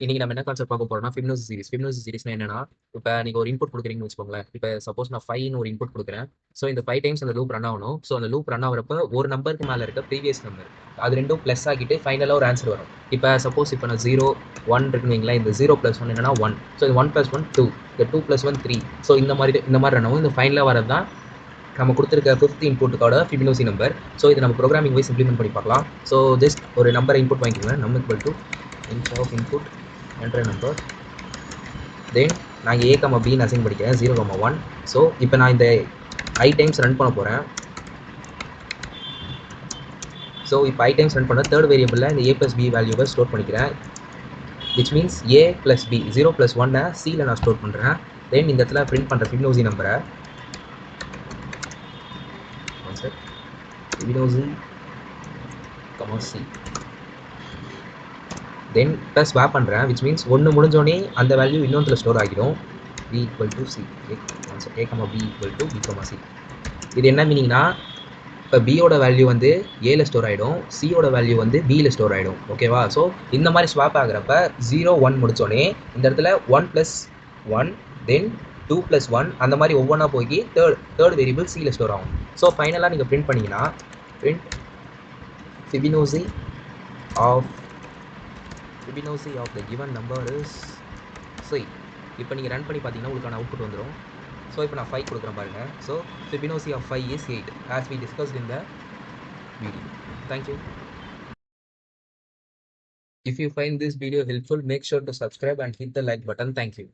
இன்னைக்கு நம்ம என்ன கான்செப்ட் பார்க்க போறோம்னா ஃபிப்னோசி சீரிஸ். ஃபிப்னோசி சீரிஸ்னா என்னன்னா, இப்போ நீங்க ஒரு இன்புட் கொடுக்குறீங்கன்னு வச்சுக்கோங்களேன். இப்போ சப்போஸ் நான் 5ன்னு ஒரு இன்புட் கொடுக்குறேன். ஸோ இந்த 5 டைம்ஸ் அந்த லூப் ரன் ஆகணும். ஸோ அந்த லூப் ரன் ஆகிறப்ப ஒரு நம்பருக்கு மேலே இருக்க ப்ரீவியஸ் நம்பர் அது ரெண்டும் ப்ளஸ் ஆகிட்டு ஃபைனலாக ஒரு ஆன்சர் வரும். இப்போ சப்போஸ் இப்போ நான் 0 1 இருக்குன்னு வைங்களேன். இந்த 0 + 1 என்னன்னா 1. ஸோ இந்த 1 + 1 2, இந்த 2 + 1 3. ஸோ இந்த மாதிரி ரன் ஆகும். இந்த ஃபைனலாக வரது தான் நம்ம கொடுத்துருக்க 5th இன்புட்டுக்கோட ஃபிபினோசி நம்பர். ஸோ இதை நம்ம ப்ரோக்ராமிங் வைஸ் இம்ப்ளிமெண்ட் பண்ணி பார்க்கலாம். ஸோ ஜஸ்ட் ஒரு நம்பரை இன்புட் வாங்கிக்கோங்க. Number equal to int of input என்ற நம்பர். தென் நான் ஏ கமா பின்னு அசைன் பண்ணிக்கிறேன் 0,1. ஸோ இப்போ நான் இந்த ஐ டைம்ஸ் ரன் பண்ண போகிறேன். ஸோ இப்போ ஐ டைம்ஸ் ரன் பண்ண தேர்ட் வேரியபிளில் இந்த ஏ ப்ளஸ் பி வேல்யூவை ஸ்டோர் பண்ணிக்கிறேன். Which means A plus B 0 + 1 சியில் நான் ஸ்டோர் பண்ணுறேன். தென் இந்த இடத்துல பிரிண்ட் பண்ணுற ஃபிபினோசி நம்பரை ஃபிபினோசி சி தென் ப்ளஸ் ஸ்வாப் பண்ணுறேன். விச் மீன்ஸ் ஒன்று முடிஞ்சோடனே அந்த வேல்யூ இன்னொன்றில் ஸ்டோர் ஆகிடும். b = c a comma b = b comma c. இது என்ன மீனிங்னா, இப்போ பியோட வேல்யூ வந்து ஏல ஸ்டோர் ஆகிடும், சியோட வேல்யூ வந்து பியில் ஸ்டோர் ஆகிடும். ஓகேவா? ஸோ இந்த மாதிரி ஸ்வாப் ஆகிறப்ப 0 1 முடிச்சோடனே இந்த இடத்துல 1 + 1 தென் 2 + 1 அந்த மாதிரி ஒவ்வொன்றா போய் தேர்ட் வேரியபிள் சியில் ஸ்டோர் ஆகும். ஸோ ஃபைனலாக நீங்கள் பிரிண்ட் பண்ணிங்கன்னா print Fibonacci of the given number is C. இப்போ நீங்கள் ரன் பண்ணி பார்த்தீங்கன்னா உங்களுக்கான அவுட்புட் வந்துடும். ஸோ இப்போ நான் 5 கொடுக்குறேன் பாருங்கள். So Fibonacci of 5 is 8 as we discussed in the video. Thank you. If you find this video helpful, make sure to subscribe and hit the like button. Thank you.